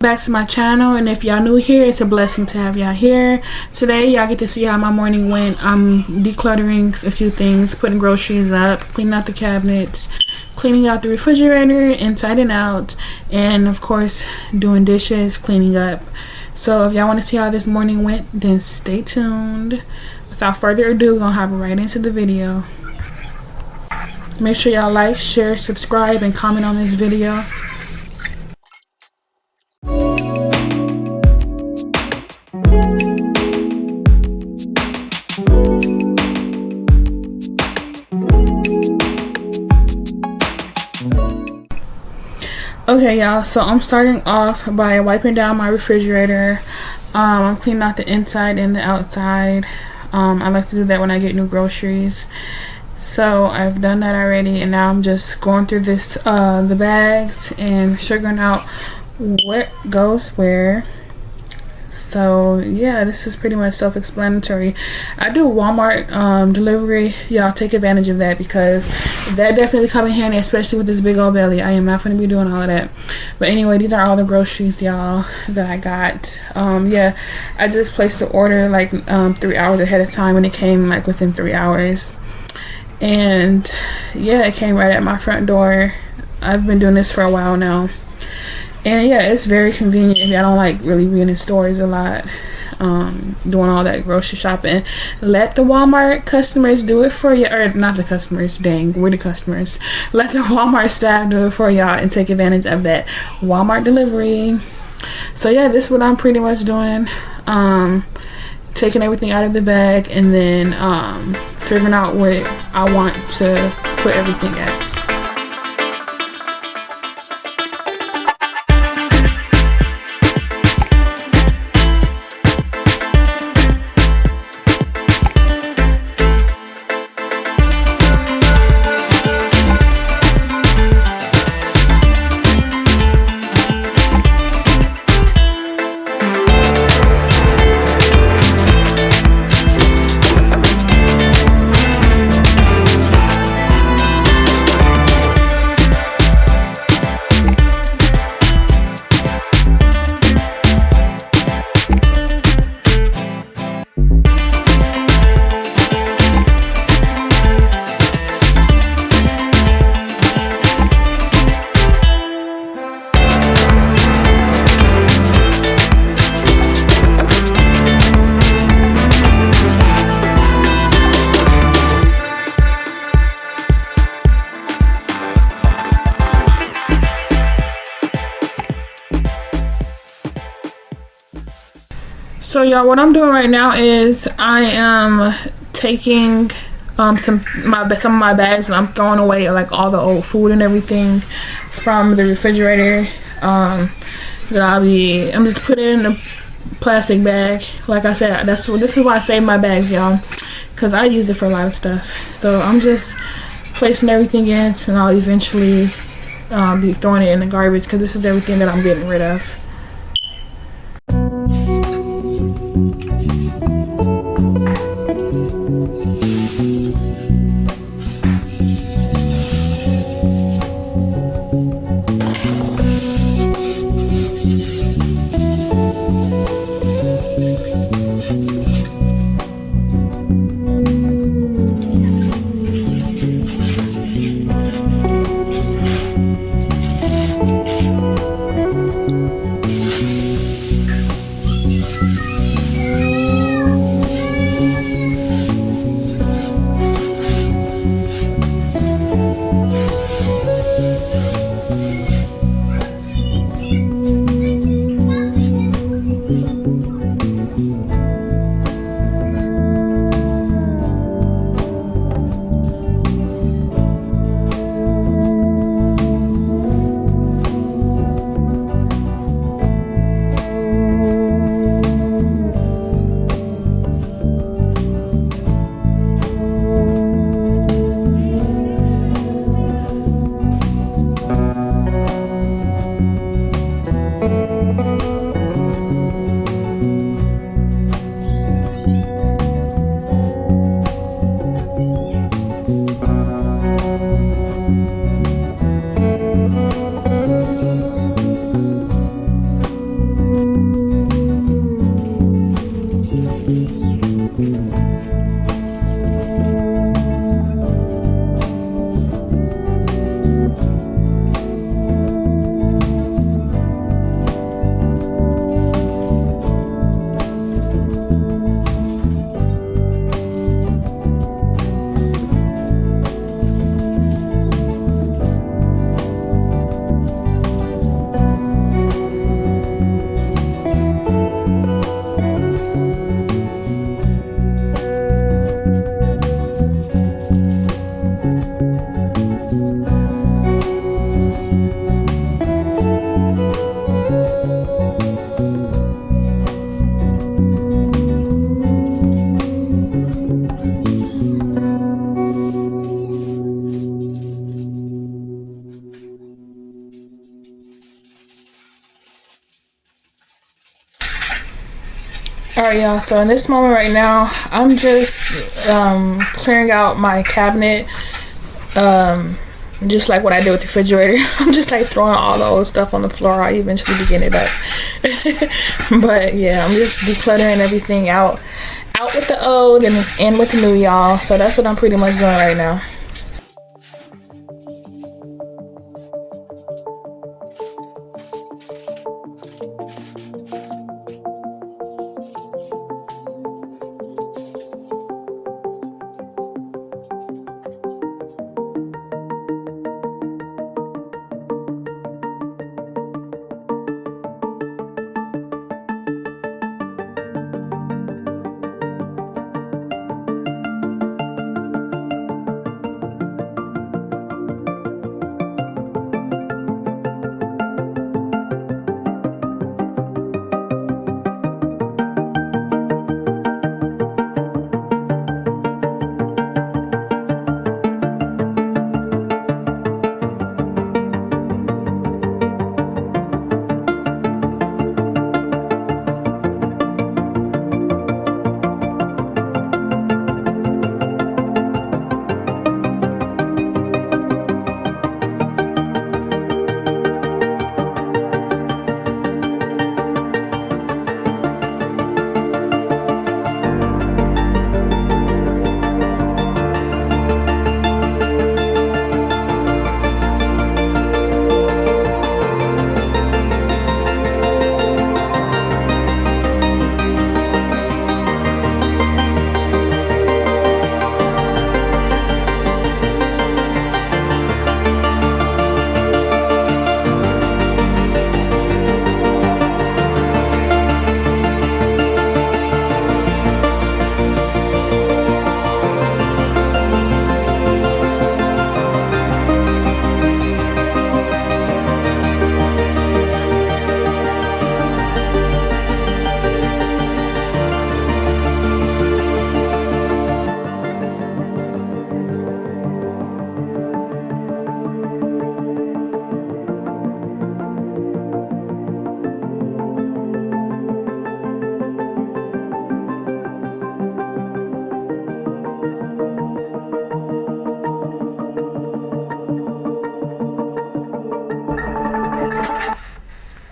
Back to my channel, and if y'all new here, it's a blessing to have y'all here. Today y'all get to see how my morning went. I'm decluttering a few things, putting groceries up, cleaning out the cabinets, cleaning out the refrigerator inside and out, and of course doing dishes, cleaning up. So if y'all want to see how this morning went, then stay tuned. Without further ado, we're gonna hop right into the video. Make sure y'all like, share, subscribe, and comment on this video. Okay y'all, so I'm starting off by wiping down my refrigerator. I'm cleaning out the inside and the outside. I like to do that when I get new groceries. So I've done that already, and now I'm just going through this the bags and figuring out what goes where. So yeah, this is pretty much self-explanatory. I do Walmart delivery. Y'all take advantage of that because that definitely come in handy, especially with this big old belly. I am not going to be doing all of that. But anyway, these are all the groceries, y'all, that I got. Yeah, I just placed the order like 3 hours ahead of time, and it came like within 3 hours. And yeah, it came right at my front door. I've been doing this for a while now. And yeah, it's very convenient if y'all don't like really being in stores a lot, doing all that grocery shopping. Let the Walmart customers do it for you, or not the customers, dang, we're the customers. Let the Walmart staff do it for y'all and take advantage of that Walmart delivery. So yeah, this is what I'm pretty much doing. Taking everything out of the bag and then figuring out what I want to put everything at. So y'all, what I'm doing right now is I am taking some of my bags, and I'm throwing away like all the old food and everything from the refrigerator. I'm just putting it in a plastic bag. Like I said, this is why I save my bags, y'all, because I use it for a lot of stuff. So I'm just placing everything in, and I'll eventually be throwing it in the garbage because this is everything that I'm getting rid of. Alright, y'all, so in this moment right now, I'm just clearing out my cabinet, just like what I did with the refrigerator. I'm just like throwing all the old stuff on the floor. I eventually be getting it up. But yeah, I'm just decluttering everything out with the old and it's in with the new, y'all. So that's what I'm pretty much doing right now.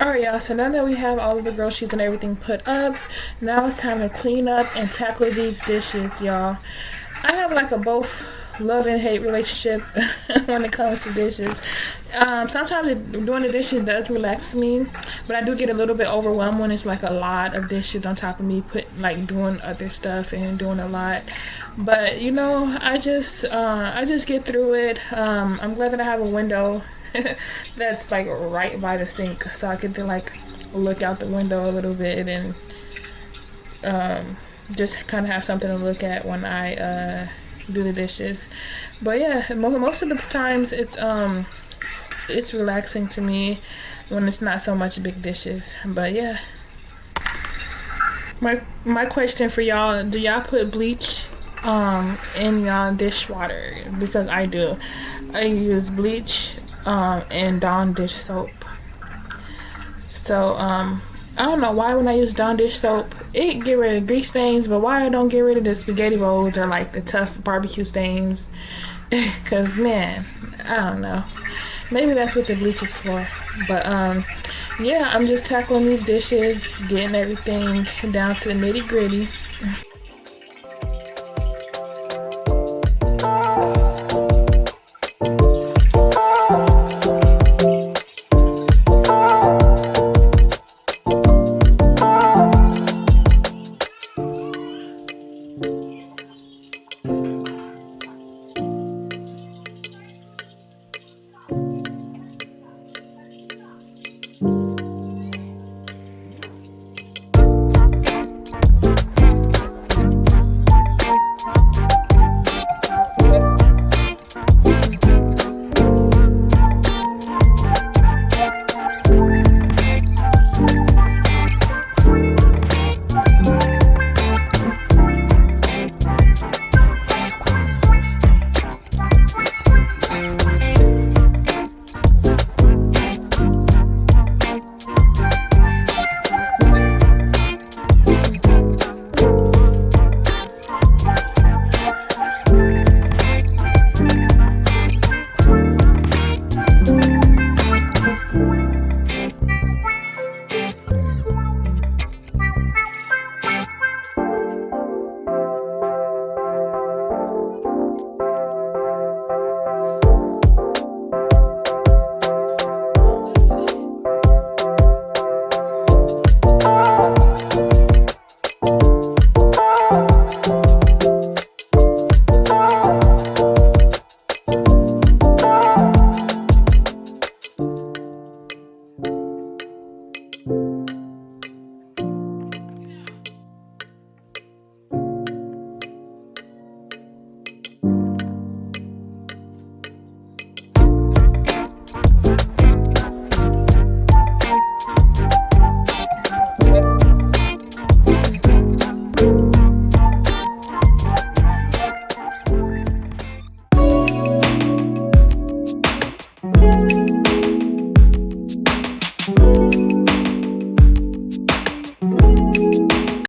Alright, y'all, so now that we have all of the groceries and everything put up, now it's time to clean up and tackle these dishes, y'all. I have like a both love and hate relationship when it comes to dishes. Sometimes doing the dishes does relax me, but I do get a little bit overwhelmed when it's like a lot of dishes on top of me doing other stuff and doing a lot. But you know, I just get through it. I'm glad that I have a window that's like right by the sink, so I get to like look out the window a little bit and just kind of have something to look at when I do the dishes. But yeah, most of the times it's relaxing to me when it's not so much big dishes. But yeah, my question for y'all: do y'all put bleach in y'all dishwater? Because I do. I use bleach and Dawn dish soap. So I don't know why when I use Dawn dish soap it get rid of grease stains, but why I don't get rid of the spaghetti rolls or like the tough barbecue stains. Cause man, I don't know, maybe that's what the bleach is for. But yeah, I'm just tackling these dishes, getting everything down to the nitty gritty. you.